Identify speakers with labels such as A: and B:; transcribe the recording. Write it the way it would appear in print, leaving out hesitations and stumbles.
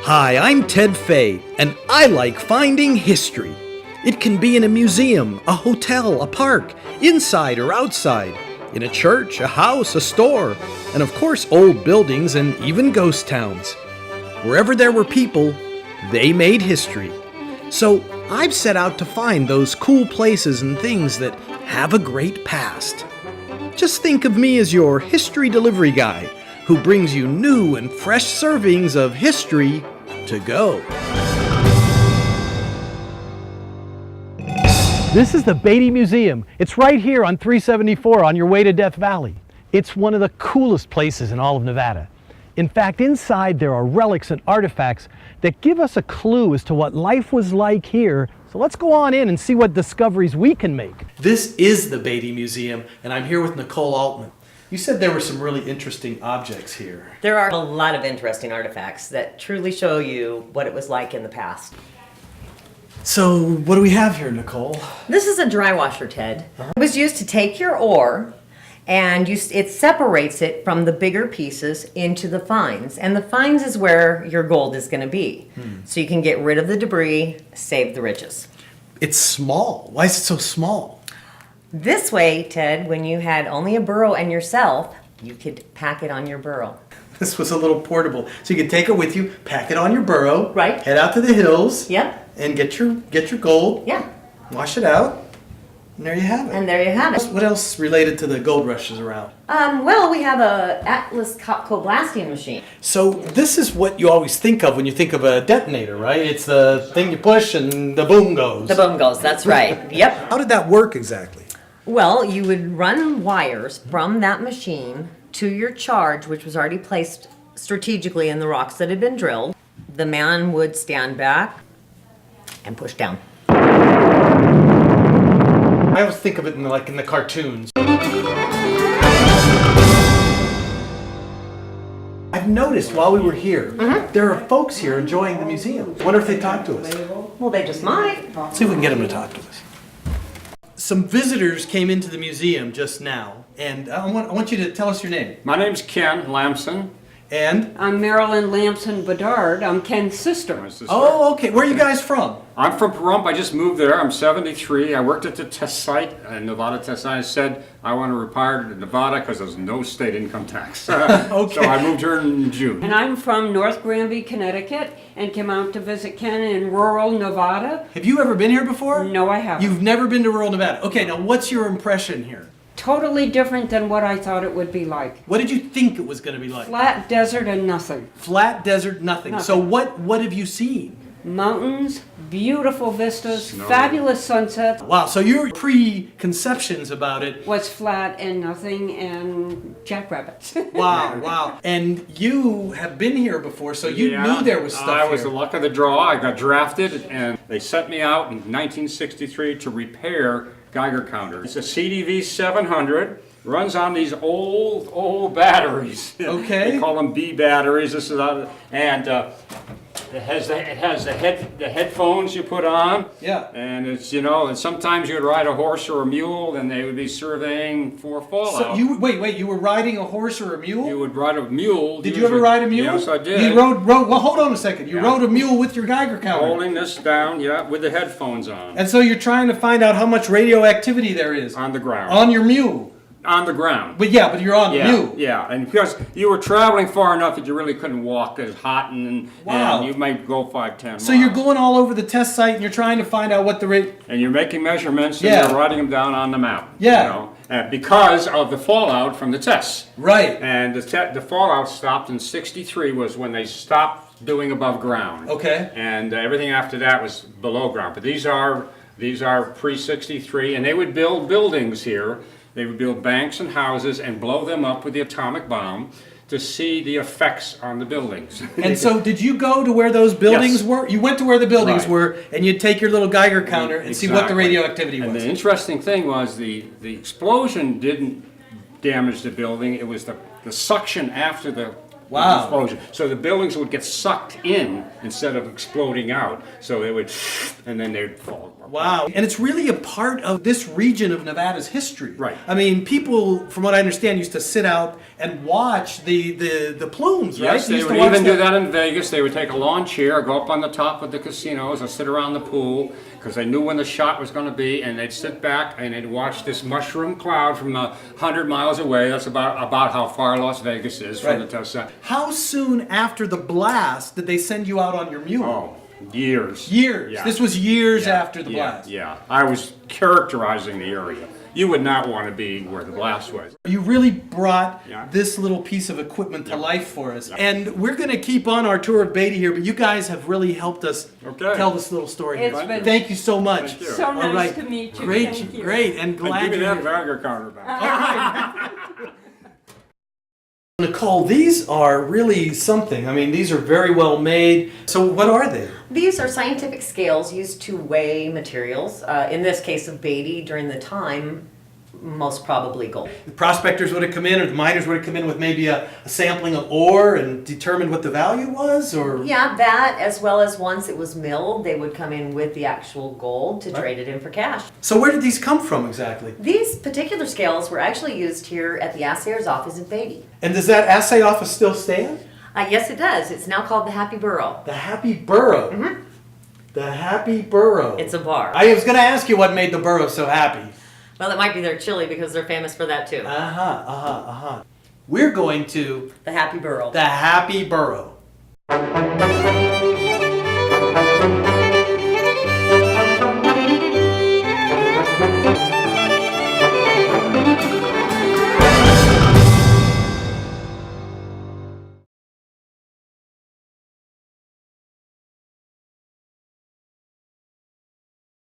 A: Hi, I'm Ted Faye, and I like finding history. It can be in a museum, a hotel, a park, inside or outside, in a church, a house, a store, and of course old buildings and even ghost towns. Wherever there were people, they made history. So I've set out to find those cool places and things that have a great past. Just think of me as your history delivery guy, who brings you new and fresh servings of history to go. This is the Beatty Museum. It's right here on 374 on your way to Death Valley. It's one of the coolest places in all of Nevada. In fact, inside there are relics and artifacts that give us a clue as to what life was like here. So let's go on in and see what discoveries we can make. This is the Beatty Museum, and I'm here with Nicole Altman. You said there were some really interesting objects here.
B: There are a lot of interesting artifacts that truly show you what it was like in the past.
A: So what do we have here, Nicole?
B: This is a dry washer, Ted. It was used to take your ore and it separates it from the bigger pieces into the fines. And the fines is where your gold is going to be. So you can get rid of the debris, save the riches.
A: It's small. Why is it so small?
B: This way, Ted, when you had only a burro and yourself, you could pack it on your burro.
A: This was a little portable. So you could take it with you, pack it on your burro,
B: Right.
A: head out to the hills,
B: Yep.
A: and get your gold,
B: Yeah.
A: wash it out, and there you have it.
B: And there you have it.
A: What else related to the gold rushes around?
B: Well, we have a Atlas Copco blasting machine.
A: So this is what you always think of when you think of a detonator, right? It's the thing you push and the boom goes.
B: The boom goes, that's right. Yep.
A: How did that work exactly?
B: Well, you would run wires from that machine to your charge, which was already placed strategically in the rocks that had been drilled. The man would stand back and push down.
A: I always think of it in the cartoons. I've noticed while we were here, there are folks here enjoying the museum. Wonder if they talk to us.
B: Well, they just might.
A: See if we can get them to talk to us. Some visitors came into the museum just now, and I want you to tell us your name.
C: My name's Ken Lamson.
A: And?
D: I'm Marilyn Lamson Bedard. I'm Ken's sister.
A: Oh, okay. Where are you guys from?
C: I'm from Pahrump. I just moved there. I'm 73. I worked at the test site, Nevada test site. I said I want to retire to Nevada because there's no state income tax.
A: Okay.
C: So I moved here in June.
D: And I'm from North Granby, Connecticut, and came out to visit Ken in rural Nevada.
A: Have you ever been here before?
D: No, I haven't.
A: You've never been to rural Nevada. Okay, now what's your impression here?
D: Totally different than what I thought it would be like.
A: What did you think it was going to be like?
D: Flat desert and nothing.
A: Flat desert, nothing.
D: Nothing.
A: So what have you seen?
D: Mountains, beautiful vistas,
C: Snow.
D: fabulous sunsets.
A: Wow, so your preconceptions about it.
D: Was flat and nothing and jackrabbits.
A: Wow, wow. And you have been here before, so you
C: Yeah,
A: knew there was stuff
C: I was
A: here.
C: the luck of the draw. I got drafted, and they sent me out in 1963 to repair Geiger counter. It's a CDV 700. Runs on these old batteries.
A: Okay.
C: They call them B batteries. This is and it has the headphones you put on.
A: Yeah.
C: And it's and sometimes you'd ride a horse or a mule, and they would be surveying for fallout.
A: So wait, you were riding a horse or a mule?
C: You would ride a mule.
A: Did you ever ride a mule?
C: Yes, I did.
A: You rode, well, hold on a second. You rode a mule with your Geiger counter.
C: Holding this down, with the headphones on.
A: And so you're trying to find out how much radioactivity there is.
C: On the ground.
A: On your mule.
C: On the ground.
A: But you're on the mule.
C: Yeah, and because you were traveling far enough that you really couldn't walk. It was hot, and you might go 5-10 miles.
A: So you're going all over the test site, and you're trying to find out what the rate.
C: And you're making measurements, and
A: Yeah.
C: you're writing them down on the map.
A: Yeah.
C: Because of the fallout from the tests.
A: Right.
C: And the fallout stopped in '63 was when they stopped doing above ground.
A: Okay.
C: And everything after that was below ground. But these are pre-'63, and they would build buildings here. They would build banks and houses and blow them up with the atomic bomb to see the effects on the buildings.
A: And so did you go to where those buildings
C: Yes.
A: were? You went to where the buildings
C: Right.
A: were, and you'd take your little Geiger counter and see what the
C: Exactly.
A: radioactivity
C: And
A: was.
C: the interesting thing was the explosion didn't damage the building. It was the suction after the
A: Wow.
C: Explosion. So the buildings would get sucked in instead of exploding out. So they would, and then they'd fall.
A: Wow. And it's really a part of this region of Nevada's history.
C: Right.
A: I mean, people, from what I understand, used to sit out and watch the plumes, right?
C: Yes, they
A: used to
C: would
A: watch
C: even do
A: the-
C: that in Vegas. They would take a lawn chair, go up on the top of the casinos, or sit around the pool, because they knew when the shot was going to be, and they'd sit back and they'd watch this mushroom cloud from 100 miles away. That's about how far Las Vegas is from
A: Right.
C: the test center.
A: How soon after the blast did they send you out on your mule?
C: Oh, years.
A: Years.
C: Yeah.
A: This was years
C: Yeah,
A: after the
C: yeah,
A: blast.
C: Yeah, I was characterizing the area. You would not want to be where the blast was.
A: You really brought
C: Yeah.
A: this little piece of equipment to life for us. And we're going to keep on our tour of Beatty here, but you guys have really helped us
C: Okay.
A: tell this little story
D: It's
A: here.
D: been
A: Thank you so much.
C: Thank you.
D: So
A: All
D: nice
A: right.
D: to meet you.
A: Great,
D: Thank you.
A: great, and glad
C: Give me
A: you're
C: that
A: here.
C: Viagra counter back.
A: Nicole, these are really something. I mean, these are very well made. So what are they?
B: These are scientific scales used to weigh materials. In this case of Beatty, during the time, most probably gold.
A: The prospectors would have come in, or the miners would have come in with maybe a sampling of ore and determined what the value was, or?
B: Yeah, that as well as once it was milled, they would come in with the actual gold to
A: Right.
B: trade it in for cash.
A: So where did these come from exactly?
B: These particular scales were actually used here at the assayer's office in Beatty.
A: And does that assay office still stand?
B: Yes, it does. It's now called the Happy Burrow.
A: The Happy Burrow.
B: Mm-hmm.
A: The Happy Burrow.
B: It's a bar.
A: I was going to ask you what made the burrow so happy.
B: Well, it might be their chili because they're famous for that too.
A: We're going to
B: The Happy Burrow.
A: the Happy Burrow.